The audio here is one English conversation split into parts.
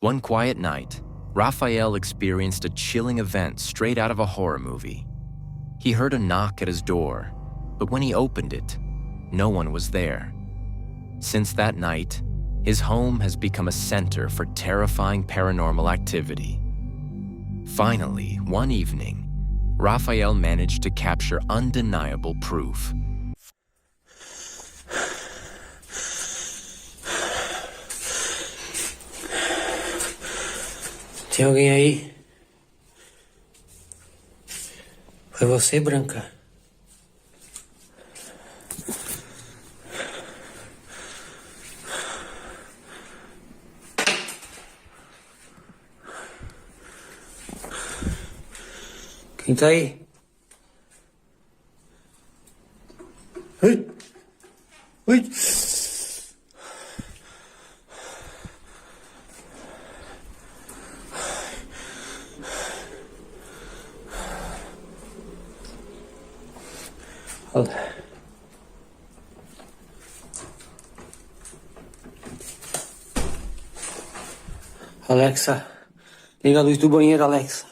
One quiet night, Raphael experienced a chilling event straight out of a horror movie. He heard a knock at his door, but when he opened it, no one was there. Since that night, his home has become a center for terrifying paranormal activity. Finally, one evening, Raphael managed to capture undeniable proof. Tem alguém aí? Foi você, Branca? Quem tá aí? Oi! Oi! Alexa, liga a luz do banheiro, Alexa.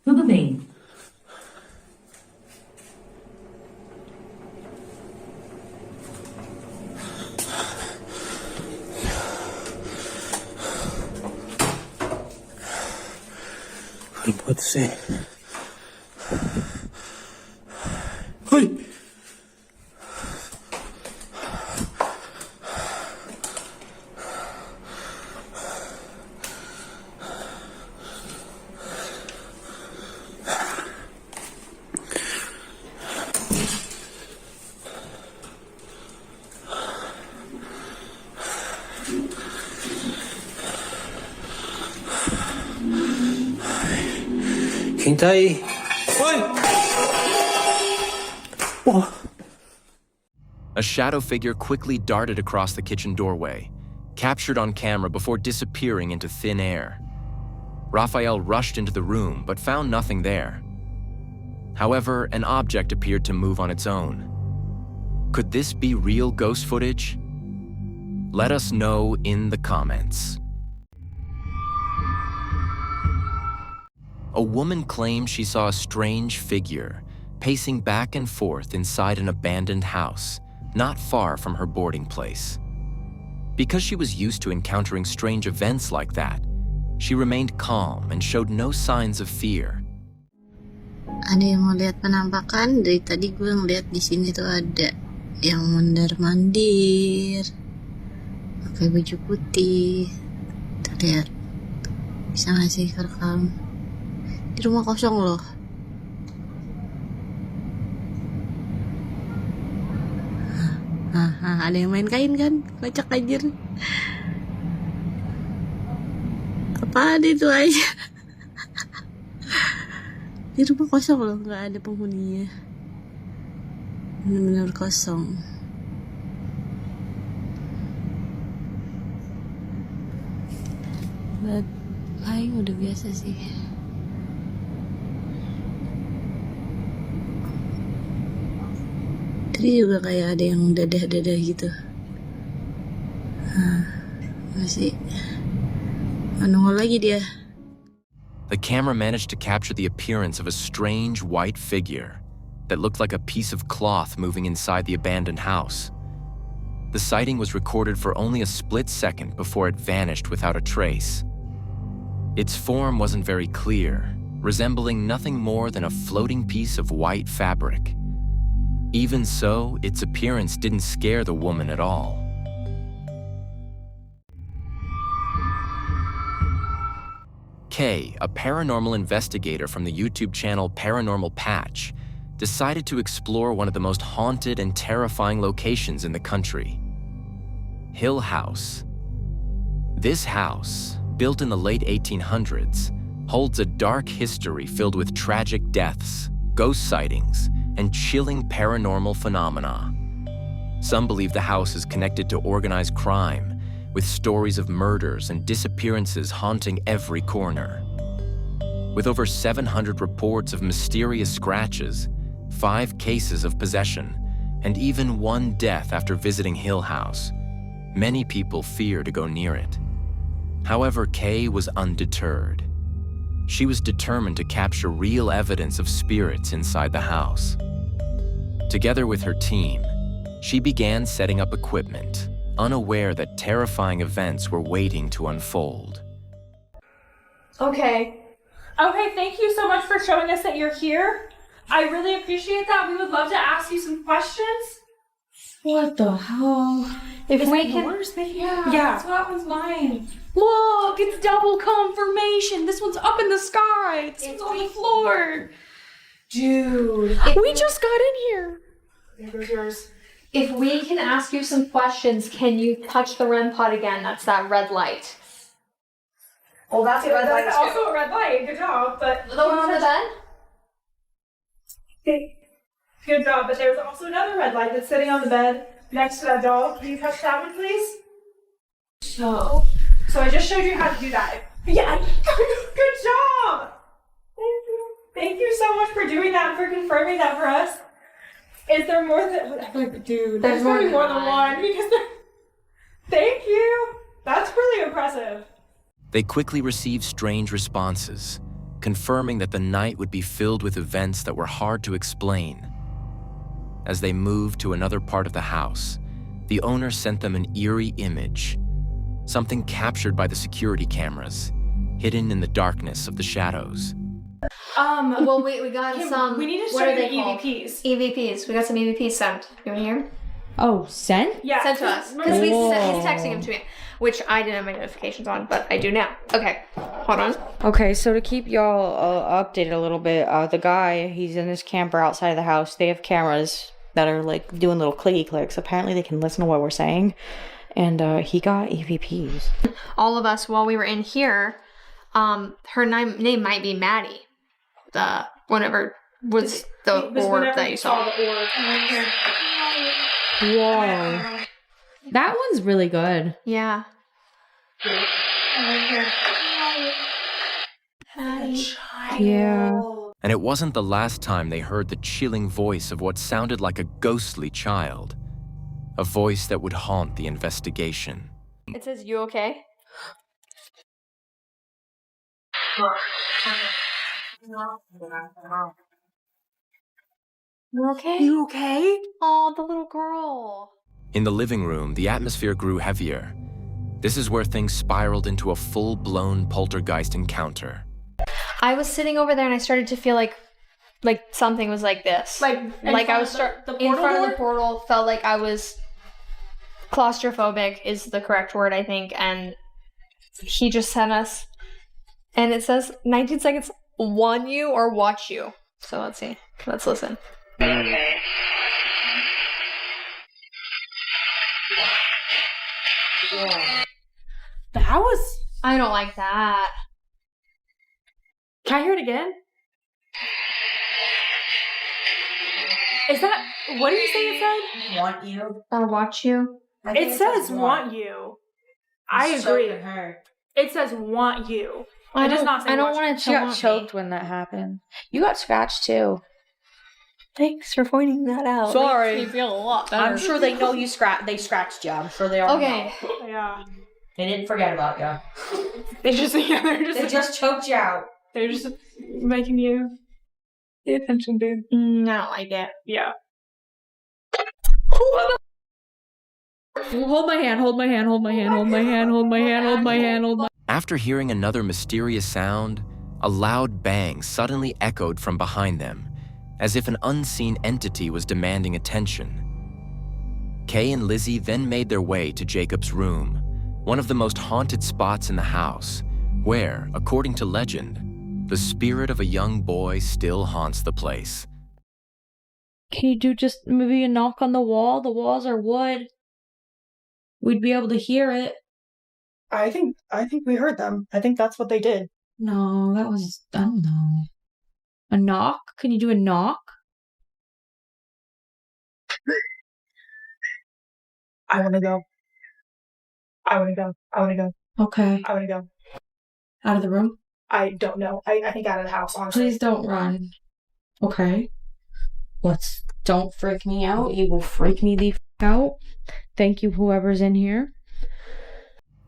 Tudo bem. Não pode ser. Oi! Quem tá aí? Oi! Oh. A shadow figure quickly darted across the kitchen doorway, captured on camera before disappearing into thin air. Raphael rushed into the room but found nothing there. However, an object appeared to move on its own. Could this be real ghost footage? Let us know in the comments. A woman claims she saw a strange figure pacing back and forth inside an abandoned house, not far from her boarding place. Because she was used to encountering strange events like that, she remained calm and showed no signs of fear. Ada yang mau lihat penampakan? Dari tadi gue ngeliat di sini tuh ada yang mondar-mandir, pakai baju putih. Tuh lihat, bisa nggak sih kerekam? Di rumah kosong loh. Ada yang main kain kan? Kocak anjir. Apaan itu aja? Di rumah kosong loh, nggak ada penghuninya. Benar-benar kosong. But paling udah biasa sih. Tadi juga kayak ada yang dadah-dadah gitu. Masih nongol lagi dia. The camera managed to capture the appearance of a strange white figure that looked like a piece of cloth moving inside the abandoned house. The sighting was recorded for only a split second before it vanished without a trace. Its form wasn't very clear, resembling nothing more than a floating piece of white fabric. Even so, its appearance didn't scare the woman at all. Kay, a paranormal investigator from the YouTube channel Paranormal Patch, decided to explore one of the most haunted and terrifying locations in the country: Hill House. This house, built in the late 1800s, holds a dark history filled with tragic deaths, ghost sightings, and chilling paranormal phenomena. Some believe the house is connected to organized crime, with stories of murders and disappearances haunting every corner. With over 700 reports of mysterious scratches, 5 cases of possession, and even 1 death after visiting Hill House, many people fear to go near it. However, Kay was undeterred. She was determined to capture real evidence of spirits inside the house. Together with her team, she began setting up equipment, unaware that terrifying events were waiting to unfold. Okay, thank you so much for showing us that you're here. I really appreciate that. We would love to ask you some questions. What the hell? If we can... yours, baby? Yeah, That's what was mine. Look, it's double confirmation. This one's up in the sky. This one's on the floor. Dude. We just got in here. There goes yours. If we can ask you some questions, can you touch the REM pod again? That's that red light. Oh, that's a red light. That's also a red light. Good job. But The one on the bed? good job. But there's also another red light that's sitting on the bed next to that doll. Can you touch that one, please? So I just showed you how to do that. Yeah. Good job. Thank you so much for doing that and for confirming that for us. Is there more than... Dude, there's more than one. Because thank you. That's really impressive. They quickly received strange responses, confirming that the night would be filled with events that were hard to explain. As they moved to another part of the house, the owner sent them an eerie image, something captured by the security cameras, hidden in the darkness of the shadows. Well, we got Kim, some. we need to what show are you they called? EVPs. EVPs. We got some EVPs sent. You want to hear? Oh, sent? Yeah. Sent to us. Because he's texting them to me, which I didn't have my notifications on, but I do now. Okay, hold on. Okay, so to keep y'all updated a little bit, the guy, he's in his camper outside of the house. They have cameras that are like doing little clicky clicks. Apparently they can listen to what we're saying. And he got EVPs. All of us, while we were in here, her name might be Maddie. Whenever was the orb that you saw. Whoa. That one's really good. Yeah. Yeah. And it wasn't the last time they heard the chilling voice of what sounded like a ghostly child, a voice that would haunt the investigation. It says, "You okay?" You okay? You okay? Oh, the little girl. In the living room, the atmosphere grew heavier. This is where things spiraled into a full-blown poltergeist encounter. I was sitting over there and I started to feel like something was like this. Like I was in front of the portal. portal, felt like I was claustrophobic is the correct word, I think, and he just sent us, and it says 19 seconds, want you or watch you. So let's see. Let's listen. That was... I don't like that. Can I hear it again? Is that... What did you say it said? Want you? Or watch you. It says want you. I agree. It says want you. It does not say I don't watch want it She to got want choked me. when that happened. You got scratched too. Thanks for pointing that out. Sorry. Makes me feel a lot better. I'm sure they know you they scratched you. I'm sure they already Okay. know. Yeah. They didn't forget about you. They just... Yeah, They just choked you out. They're just making you pay attention, dude. I don't like it. Yeah. Hold my hand, hold my hand, hold my hand, hold my hand, hold my hand, hold my hand, hold my... After hearing another mysterious sound, a loud bang suddenly echoed from behind them, as if an unseen entity was demanding attention. Kay and Lizzie then made their way to Jacob's room, one of the most haunted spots in the house, where, according to legend, the spirit of a young boy still haunts the place. Can you do just maybe a knock on the wall? The walls are wood. We'd be able to hear it. I think we heard them. I think that's what they did. No, that was... I don't know. A knock? Can you do a knock? I want to go. I want to go. I want to go. Okay. I want to go. Out of the room? I don't know. I think out of the house, honestly. Please don't run. Okay. Don't freak me out. You will freak me the f*** out. Thank you, whoever's in here.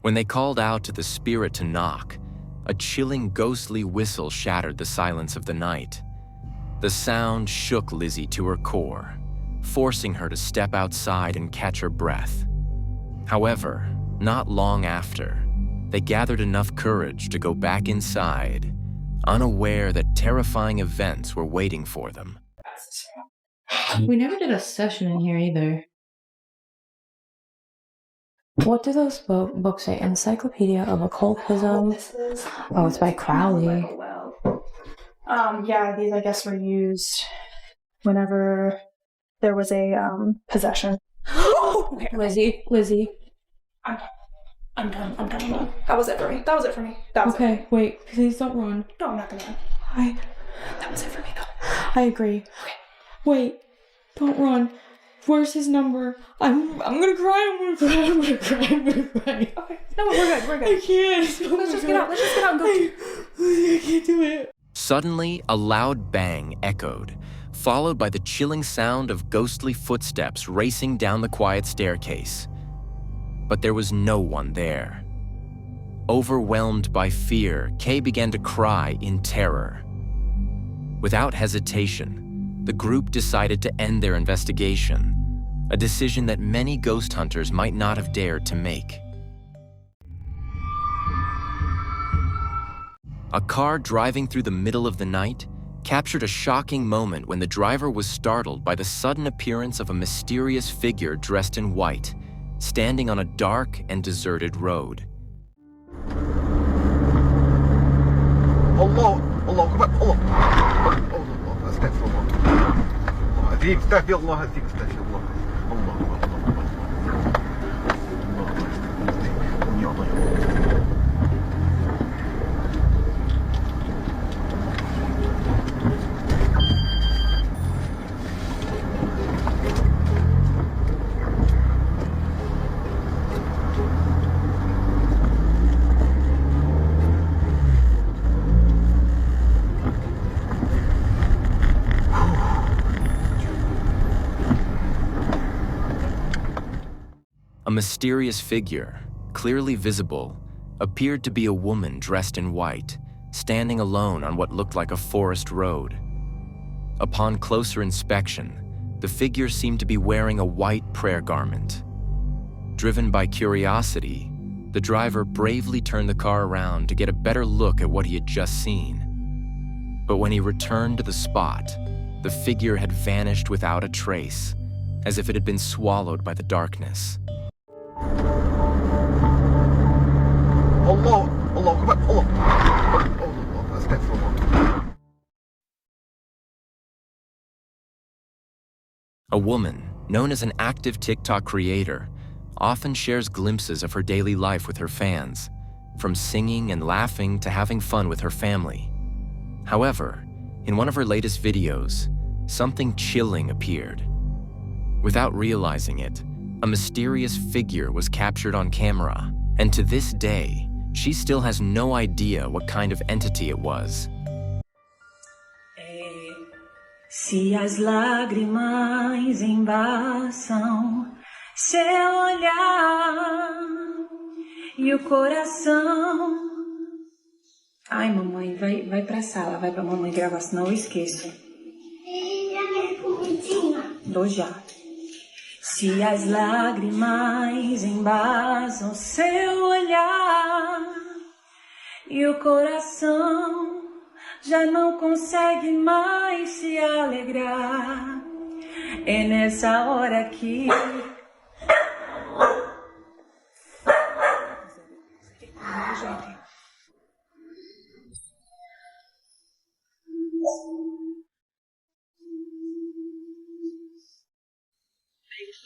When they called out to the spirit to knock, a chilling ghostly whistle shattered the silence of the night. The sound shook Lizzie to her core, forcing her to step outside and catch her breath. However, not long after, they gathered enough courage to go back inside, unaware that terrifying events were waiting for them. We never did a session in here either. What do those books say? Encyclopedia of Occultism. Oh, it's by Crowley. Yeah, these I guess were used whenever there was a possession. Okay. Lizzie. I'm done. That was it for me. Okay, wait, please don't run. No, I'm not gonna run. That was it for me though. I agree. Okay. Wait, don't run. Where's his number? I'm gonna cry. Okay. No, we're good. I can't. Let's just get out and go. I can't do it. Suddenly, a loud bang echoed, followed by the chilling sound of ghostly footsteps racing down the quiet staircase. But there was no one there. Overwhelmed by fear, Kay began to cry in terror. Without hesitation, the group decided to end their investigation, a decision that many ghost hunters might not have dared to make. A car driving through the middle of the night captured a shocking moment when the driver was startled by the sudden appearance of a mysterious figure dressed in white, standing on a dark and deserted road. Allah Akbar, Allah Astaghfirullah. Astaghfirullah. A mysterious figure, clearly visible, appeared to be a woman dressed in white, standing alone on what looked like a forest road. Upon closer inspection, the figure seemed to be wearing a white prayer garment. Driven by curiosity, the driver bravely turned the car around to get a better look at what he had just seen. But when he returned to the spot, the figure had vanished without a trace, as if it had been swallowed by the darkness. Allah Akbar, Allah Astaghfirullah. A woman, known as an active TikTok creator, often shares glimpses of her daily life with her fans, from singing and laughing to having fun with her family. However, in one of her latest videos, something chilling appeared. Without realizing it, a mysterious figure was captured on camera, and to this day, she still has no idea what kind of entity it was. Se as lágrimas embaçam seu olhar e o coração. Ai, mamãe, vai pra sala, vai pra mamãe gravar, senão eu esqueço. Dou já. Se as lágrimas embaçam seu olhar e o coração já não consegue mais se alegrar, é nessa hora que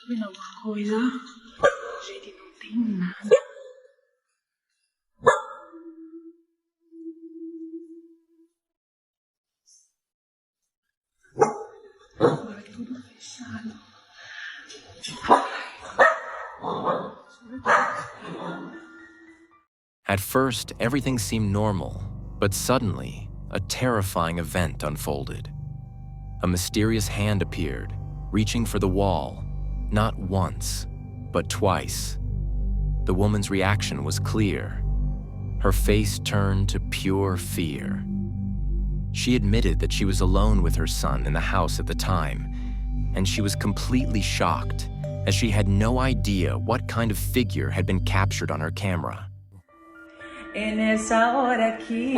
sabe alguma coisa? Gente, não tem nada. Agora tudo fechado. At first, everything seemed normal, but suddenly, a terrifying event unfolded. A mysterious hand appeared, reaching for the wall, not once, but twice. the woman's reaction was clear. Her face turned to pure fear. She admitted that she was alone with her son in the house at the time, and she was completely shocked, as she had no idea what kind of figure had been captured on her camera. En esa hora aquí